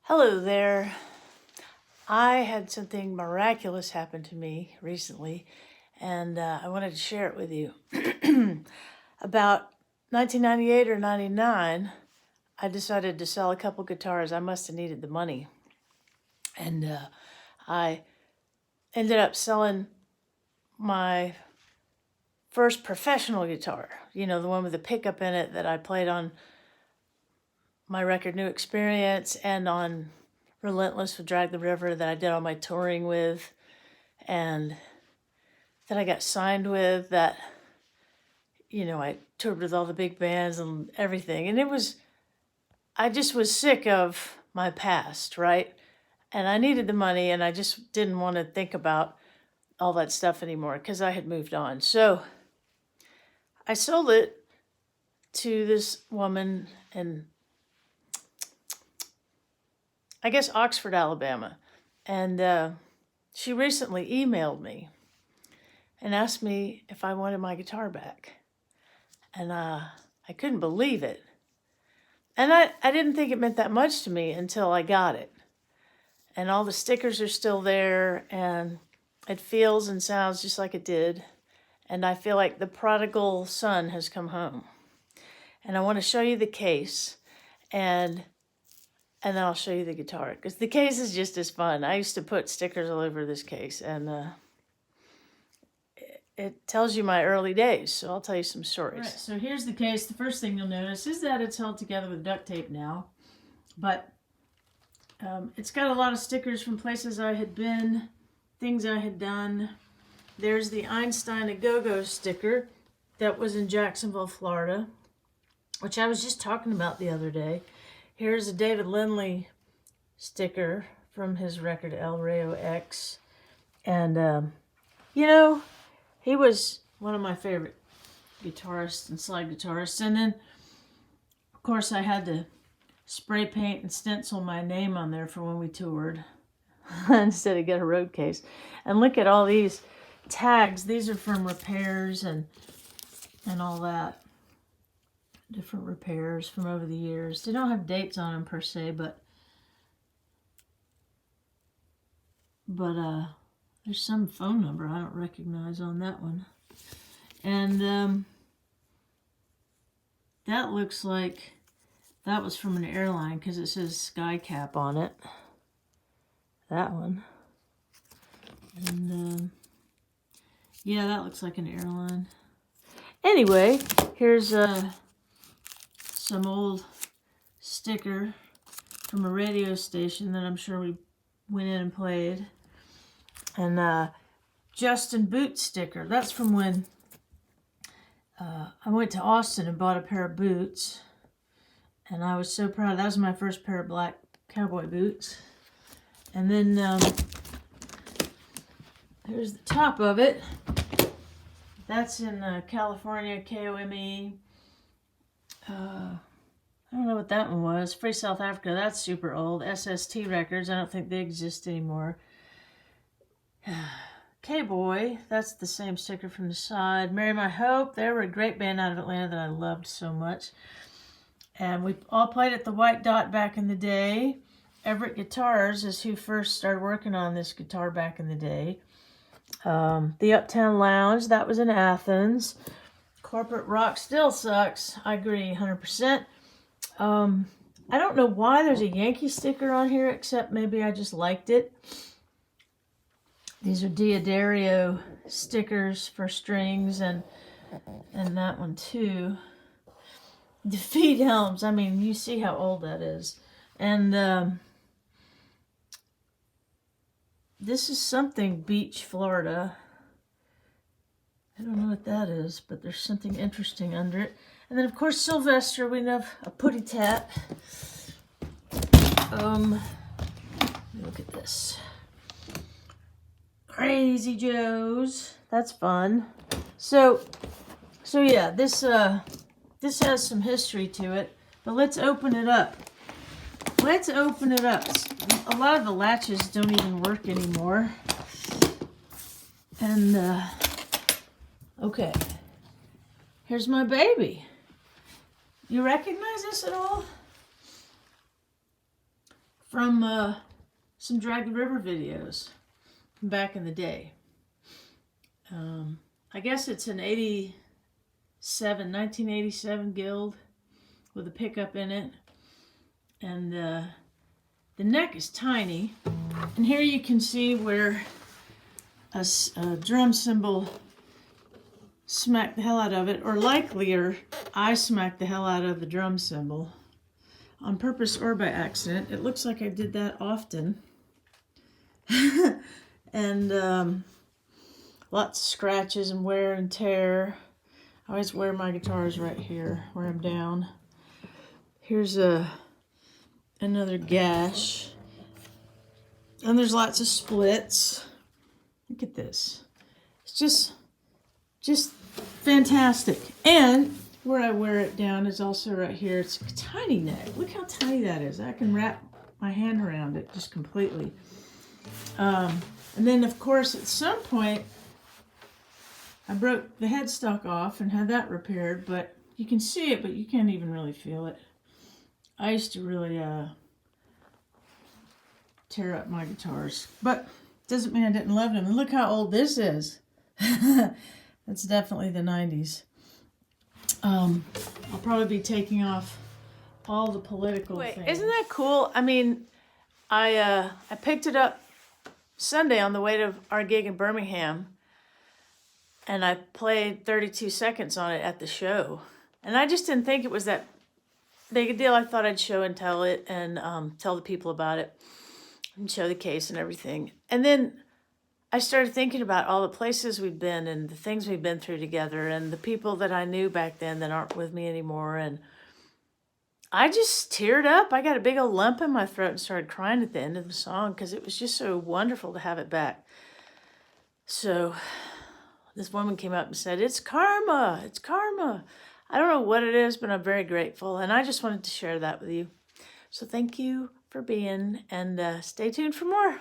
Hello there. I had something miraculous happen to me recently, and I wanted to share it with you. About 1998 or 99, I decided to sell a couple guitars. I must have needed the money. And I ended up selling my first professional guitar, the one with the pickup in it that I played on my record New Experience and on Relentless with Drag the River that I did all my touring with, and that I got signed with, that, I toured with all the big bands and everything. And I just was sick of my past, right? And I needed the money, and I just didn't want to think about all that stuff anymore because I had moved on. So I sold it to this woman in, I guess, Oxford, Alabama. And she recently emailed me and asked me if I wanted my guitar back. And I couldn't believe it. And I didn't think it meant that much to me until I got it. And all the stickers are still there, and it feels and sounds just like it did. And I feel like the prodigal son has come home. And I want to show you the case, and then I'll show you the guitar, because the case is just as fun. I used to put stickers all over this case, and it tells you my early days, so I'll tell you some stories. Right, so here's the case. The first thing you'll notice is that it's held together with duct tape now, but it's got a lot of stickers from places I had been, things I had done. There's the Einstein A Go-Go sticker that was in Jacksonville, Florida, which I was just talking about the other day. Here's a David Lindley sticker from his record El Rayo X. And, he was one of my favorite guitarists and slide guitarists. And then, of course, I had to spray paint and stencil my name on there for when we toured instead of get a road case. And look at all these tags. These are from repairs and all that. Different repairs from over the years. They don't have dates on them per se, but there's some phone number I don't recognize on that one. And that looks like that was from an airline because it says Sky Cap on it. That one. And yeah, that looks like an airline. Anyway, here's some old sticker from a radio station that I'm sure we went in and played. And Justin Boot sticker. That's from when I went to Austin and bought a pair of boots. And I was so proud. That was my first pair of black cowboy boots. And then here's the top of it. That's in California, KOME. I don't know what that one was. Free South Africa. That's super old. SST Records. I don't think they exist anymore. K-Boy. That's the same sticker from the side. Marry My Hope. They were a great band out of Atlanta that I loved so much. And we all played at the White Dot back in the day. Everett Guitars is who first started working on this guitar back in the day. The Uptown Lounge. That was in Athens. Corporate rock still sucks. I agree 100%. I don't know why there's a Yankee sticker on here, except maybe I just liked it. These are Diodario stickers for strings, and that one too. Defeat Helms. I mean, you see how old that is. And this is something Beach, Florida. I don't know what that is, but there's something interesting under it. And then, of course, Sylvester, we have a putty tap. Look at this. Crazy Joe's. That's fun. So yeah, this has some history to it, but let's open it up. Let's open it up. A lot of the latches don't even work anymore. And, okay. Here's my baby. You recognize this at all? from some Drag the River videos from back in the day. I guess it's an 1987 Guild with a pickup in it. And the neck is tiny. And here you can see where a drum cymbal smacked the hell out of it, or likelier, I smacked the hell out of the drum cymbal on purpose or by accident. It looks like I did that often. And lots of scratches and wear and tear. I always wear my guitars right here, where I'm down. Here's another gash. And there's lots of splits. Look at this. It's just fantastic. And where I wear it down is also right here. It's a tiny neck. Look how tiny that is. I can wrap my hand around it just completely. And then, of course, at some point, I broke the headstock off and had that repaired, but you can see it, but you can't even really feel it. I used to really tear up my guitars, but doesn't mean I didn't love them. And look how old this is. That's definitely the 90s. I'll probably be taking off all the political things. Isn't that cool? I mean, I picked it up Sunday on the way to our gig in Birmingham, and I played 32 seconds on it at the show. And I just didn't think it was that big a deal. I thought I'd show and tell it and tell the people about it and show the case and everything. And then I started thinking about all the places we've been and the things we've been through together and the people that I knew back then that aren't with me anymore. And I just teared up. I got a big old lump in my throat and started crying at the end of the song because it was just so wonderful to have it back. So this woman came up and said, "It's karma. It's karma." I don't know what it is, but I'm very grateful. And I just wanted to share that with you. So thank you for being, and stay tuned for more.